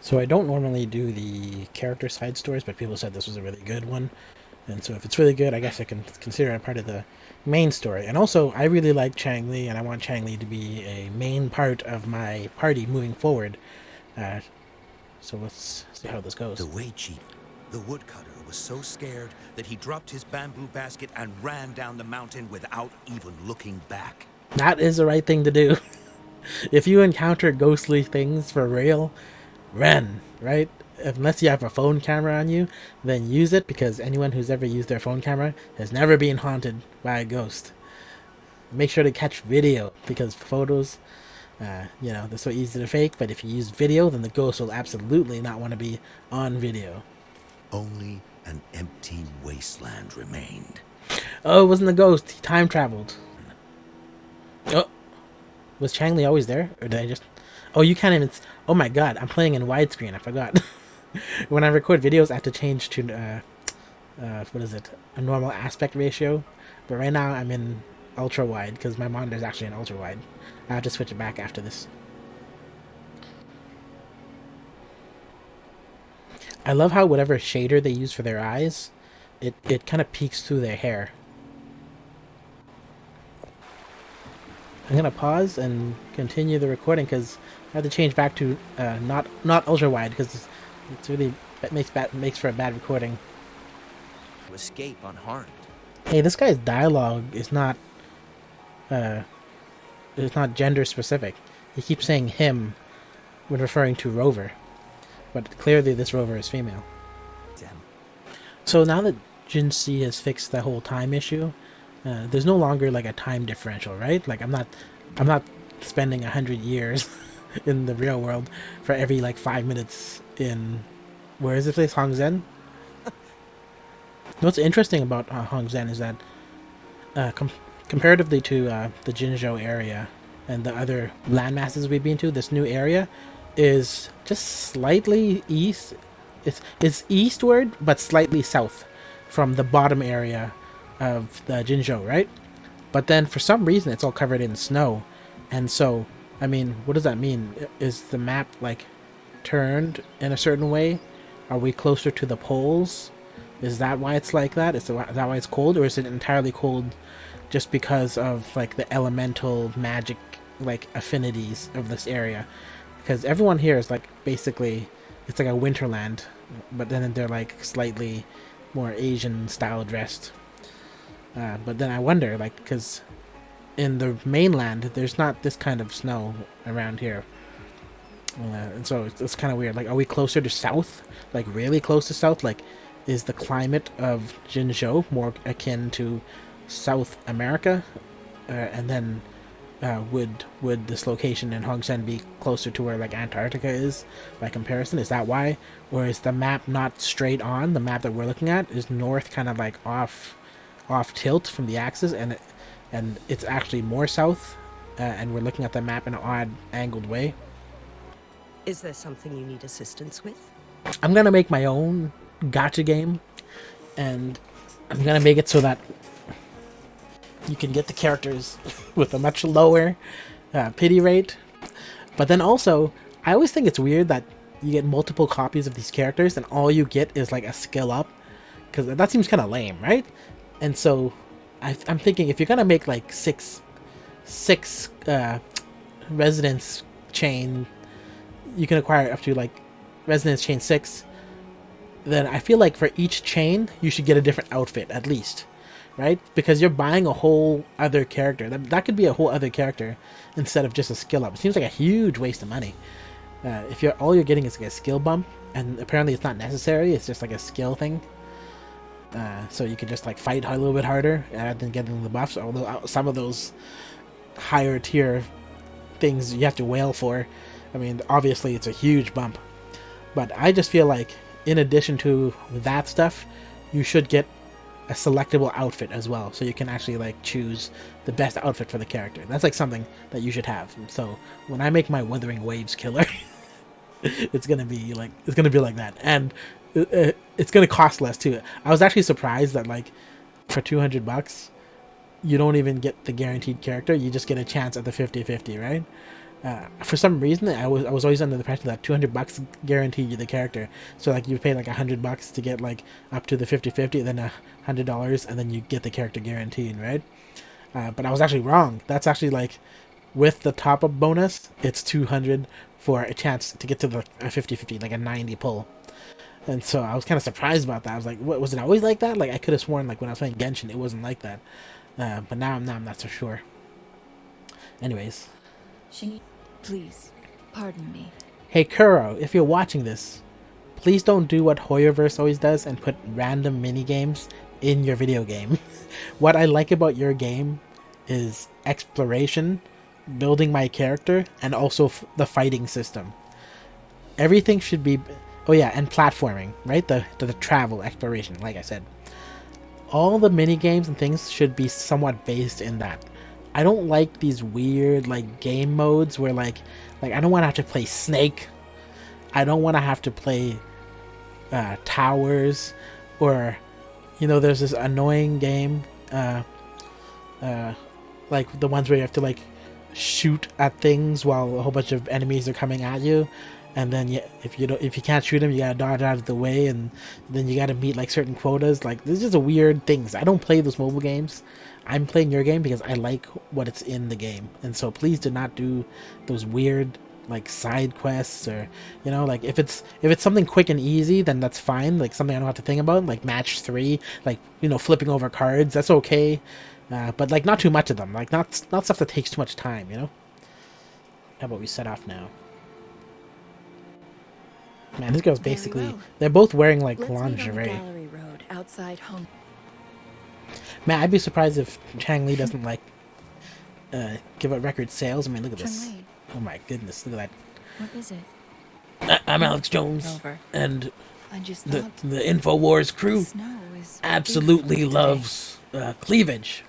So I don't normally do the character side stories, but people said this was a really good one. And so if it's really good, I guess I can consider it part of the main story. And also, I really like Changli, and I want Changli to be a main part of my party moving forward. Uh, so let's see how this The goes. way Chief, the woodcutter, was so scared that he dropped his bamboo basket and ran down the mountain without even looking back. That is the right thing to do. If you encounter ghostly things for real, run, right? Unless you have a phone camera on you, then use it, because anyone who's ever used their phone camera has never been haunted by a ghost. Make sure to catch video, because photos, they're so easy to fake, but if you use video, then the ghost will absolutely not want to be on video. Only an empty wasteland remained. Oh, it wasn't a ghost. He time traveled. Oh, was Changli always there? Or did I just... Oh, you can't even... Oh my god, I'm playing in widescreen. I forgot. When I record videos, I have to change to, what is it? A normal aspect ratio. But right now, I'm in ultra wide, because my monitor is actually in ultra wide. I have to switch it back after this. I love how whatever shader they use for their eyes, it kind of peeks through their hair. I'm gonna pause and continue the recording because I have to change back to not ultra wide, because it's really, it makes for a bad recording. To escape unharmed. Hey, this guy's dialogue is not uh it's not gender specific. He keeps saying him when referring to Rover, but clearly this Rover is female. Damn. So now that Jinxie has fixed the whole time issue, there's no longer like a time differential, right? Like I'm not spending 100 years in the real world for every like 5 minutes in, where is this place, Hongzen? What's interesting about Hongzen is that comparatively to the Jinzhou area and the other landmasses we've been to, this new area is just slightly east. It's eastward, but slightly south from the bottom area of the Jinzhou, right? But then for some reason, it's all covered in snow, and so I mean, what does that mean? Is the map like turned in a certain way? Are we closer to the poles? Is that why it's like that? Is that why it's cold, or is it entirely cold just because of like the elemental magic like affinities of this area? Because everyone here is like basically, it's like a winterland, but then they're like slightly more Asian style dressed. But then I wonder, like, because in the mainland there's not this kind of snow around here, and so it's kind of weird. Like, are we closer to south? Like really close to south? Like, is the climate of Jinzhou more akin to South America, and then would this location in Hongsen be closer to where like Antarctica is by comparison? Is that why? Or is the map not straight on? The map that we're looking at is north, kind of like off tilt from the axis, and it's actually more south, and we're looking at the map in an odd angled way. Is there something you need assistance with? I'm gonna make my own gacha game, and I'm gonna make it so that you can get the characters with a much lower pity rate. But then also, I always think it's weird that you get multiple copies of these characters and all you get is like a skill up, because that seems kind of lame, right? And so I'm thinking, if you're gonna make like six residence chain, you can acquire up to like residence chain 6, then I feel like for each chain you should get a different outfit at least, right? Because you're buying a whole other character. That could be a whole other character instead of just a skill up. It seems like a huge waste of money. If all you're getting is like a skill bump, and apparently it's not necessary, it's just like a skill thing. So you can just like fight a little bit harder rather than getting the buffs. Although some of those higher tier things you have to wail for. I mean, obviously it's a huge bump. But I just feel like, in addition to that stuff, you should get a selectable outfit as well, so you can actually like choose the best outfit for the character. That's like something that you should have. So when I make my Wuthering Waves killer, it's gonna be like that, and it's gonna cost less too. I was actually surprised that like for $200 you don't even get the guaranteed character, you just get a chance at the 50-50, right? For some reason, I was always under the impression that $200 guaranteed you the character. So like you pay like $100 to get like up to the 50/50, then $100, and then you get the character guaranteed, right? But I was actually wrong. That's actually like with the top up bonus, it's 200 for a chance to get to the 50/50, like a 90 pull. And so I was kind of surprised about that. I was like, what, was it always like that? Like I could have sworn like when I was playing Genshin, it wasn't like that. But now I'm not so sure. Anyways. Shingi, please, pardon me. Hey Kuro, if you're watching this, please don't do what Hoyoverse always does and put random mini games in your video game. What I like about your game is exploration, building my character, and also the fighting system. Everything should be... Oh yeah, and platforming, right? The travel, exploration, like I said. All the mini games and things should be somewhat based in that. I don't like these weird like game modes where like I don't want to have to play Snake. I don't want to have to play towers, or there's this annoying game like the ones where you have to like shoot at things while a whole bunch of enemies are coming at you, and then if you can't shoot them, you gotta dodge out of the way, and then you gotta meet like certain quotas. Like this is just weird things. I don't play those mobile games. I'm playing your game because I like what it's in the game, and so please do not do those weird like side quests, or like if it's something quick and easy, then that's fine. Like something I don't have to think about, like match 3, like flipping over cards, that's okay. But like not too much of them, like not stuff that takes too much time. How about we set off now? Man, this girl's basically... They're both wearing, like, lingerie. Gallery Road, outside home. Man, I'd be surprised if Changli doesn't, like, give up record sales. I mean, look at this. Changli. Oh my goodness, look at What is it? that. I'm Alex Jones, Over. and I just the thought InfoWars crew snow is absolutely beautiful today. loves cleavage.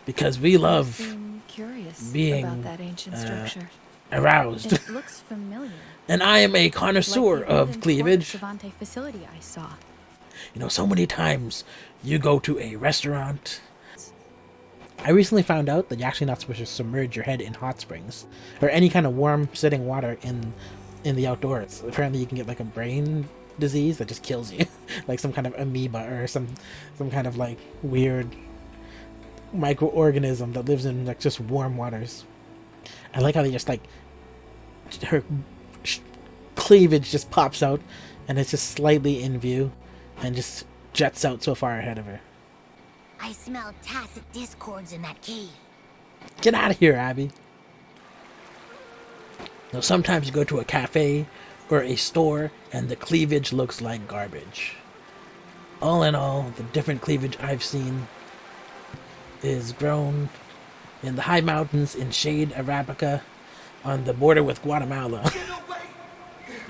Because we love Seem curious being, about that ancient structure. aroused. It looks familiar. And I am a connoisseur Like the of old cleavage. Savante facility I saw. So many times you go to a restaurant. I recently found out that you're actually not supposed to submerge your head in hot springs or any kind of warm sitting water in the outdoors. Apparently you can get like a brain disease that just kills you. Like some kind of amoeba or some kind of like weird microorganism that lives in like just warm waters. I like how they just like her cleavage just pops out and it's just slightly in view and just jets out so far ahead of her. I smell tacit discords in that cave. Get out of here, Abby. Now, sometimes you go to a cafe or a store and the cleavage looks like garbage. All in all, the different cleavage I've seen is grown in the high mountains in shade Arabica on the border with Guatemala. Get away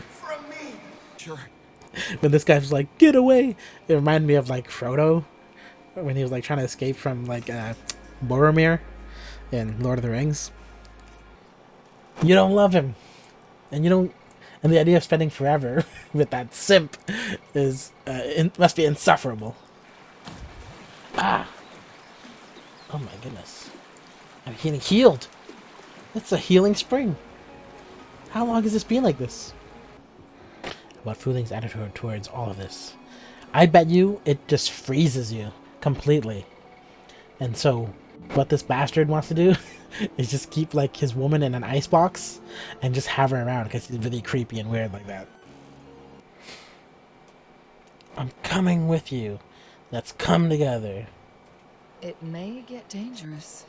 from me! Sure. When this guy was like, get away, it reminded me of like Frodo when he was like trying to escape from like Boromir in Lord of the Rings. You don't love him, and the idea of spending forever with that simp is must be insufferable. Oh my goodness, I'm getting healed. It's a healing spring. How long has this been like this? About Fuling's attitude towards all of this. I bet you it just freezes you completely. And so what this bastard wants to do is just keep like his woman in an icebox and just have her around because he's really creepy and weird like that. I'm coming with you. Let's come together. It may get dangerous.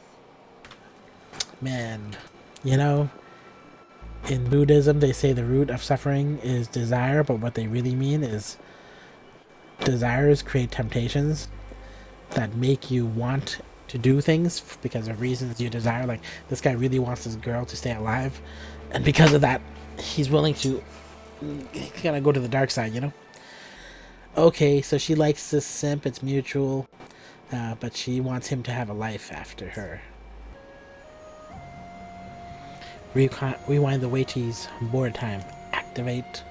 Man, in Buddhism they say the root of suffering is desire, but what they really mean is desires create temptations that make you want to do things because of reasons you desire. Like this guy really wants this girl to stay alive, and because of that he's willing to kind of go to the dark side. Okay, so she likes this simp, it's mutual, but she wants him to have a life after her. Rewind the Waitie's board time. Activate.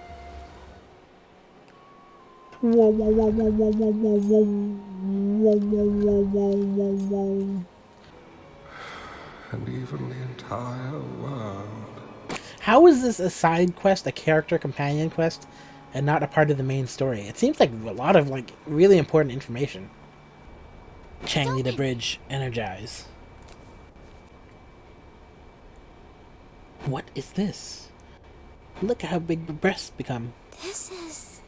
and even the entire world. How is this a side quest, a character companion quest, and not a part of the main story? It seems like a lot of like really important information. Changli the bridge, energize. What is this? Look at how big the breasts become. This is...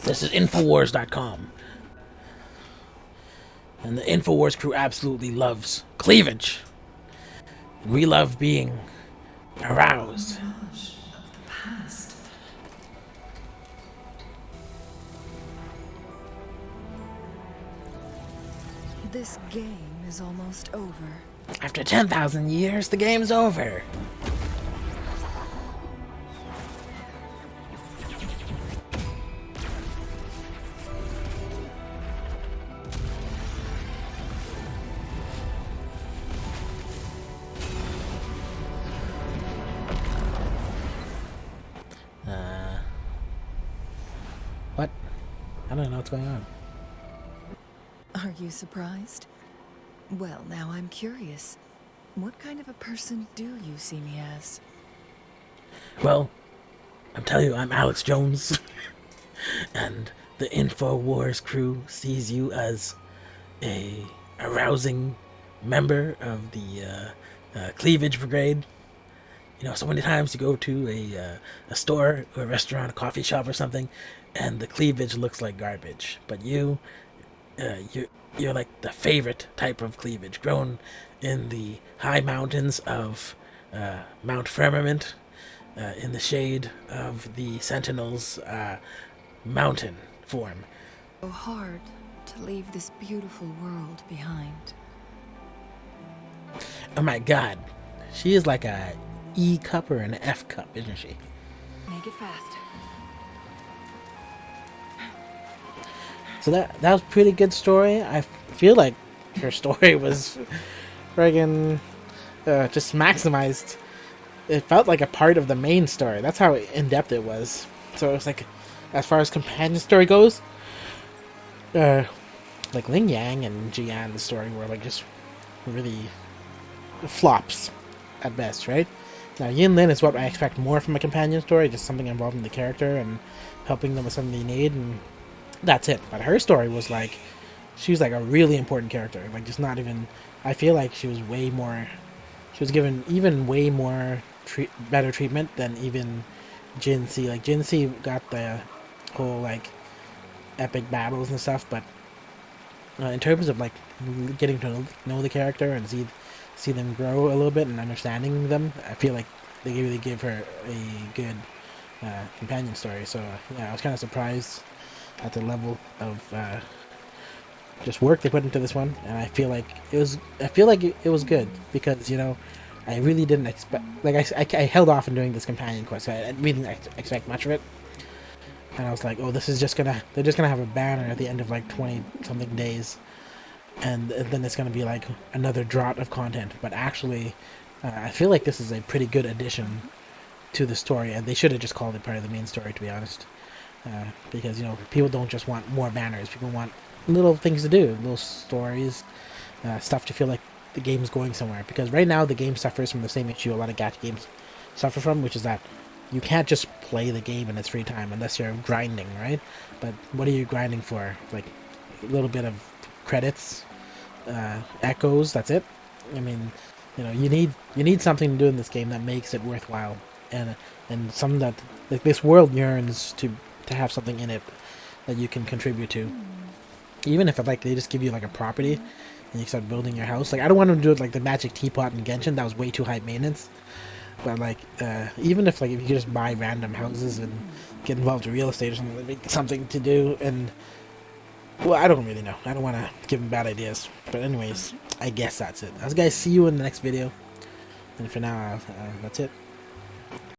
This is Infowars.com. And the Infowars crew absolutely loves cleavage. We love being aroused. This game is almost over. After 10,000 years, the game's over. What? I don't know what's going on. Are you surprised? Well, now I'm curious. What kind of a person do you see me as? Well, I'm telling you, I'm Alex Jones. And the InfoWars crew sees you as a arousing member of the cleavage brigade. You know, so many times you go to a store or a restaurant, a coffee shop or something, and the cleavage looks like garbage. But you're like the favorite type of cleavage, grown in the high mountains of Mount Firmament, in the shade of the Sentinel's mountain form. So hard to leave this beautiful world behind. Oh my god, she is like a E cup or an F cup, isn't she? Make it fast. So that was a pretty good story. I feel like her story was friggin' just maximized. It felt like a part of the main story. That's how in-depth it was. So it was like, as far as companion story goes, like Ling Yang and Jian's story were like just really flops at best, right? Now Yin Lin is what I expect more from a companion story, just something involving the character and helping them with something they need, and that's it. But her story was like, she was like a really important character. Like, just not even, I feel like she was way more, she was given even way more better treatment than even Jin Si. Like, Jin Si got the whole like epic battles and stuff, but in terms of like getting to know the character and see them grow a little bit and understanding them, I feel like they really gave her a good companion story. So yeah, I was kind of surprised at the level of just work they put into this one, and I feel like it was good, because, you know, I really didn't expect, like, I held off in doing this companion quest. I really didn't expect much of it, and I was like, oh, this is just they're just gonna have a banner at the end of like 20 something days, and then it's gonna be like another draught of content. But actually, I feel like this is a pretty good addition to the story, and they should have just called it part of the main story, to be honest. Because, you know, people don't just want more banners. People want little things to do, little stories, stuff to feel like the game's going somewhere. Because right now the game suffers from the same issue a lot of gacha games suffer from, which is that you can't just play the game in its free time unless you're grinding, right? But what are you grinding for? Like a little bit of credits, echoes, that's it. I mean, you know, you need something to do in this game that makes it worthwhile, and something that, like, this world yearns to have something in it that you can contribute to. Even if like they just give you like a property and you start building your house. Like, I don't want to do it like the magic teapot in Genshin. That was way too high maintenance. But like, even if like if you could just buy random houses and get involved in real estate or something, that'd be something to do. And well, I don't really know. I don't want to give them bad ideas. But anyways, I guess that's it. Guys, see you in the next video. And for now, that's it.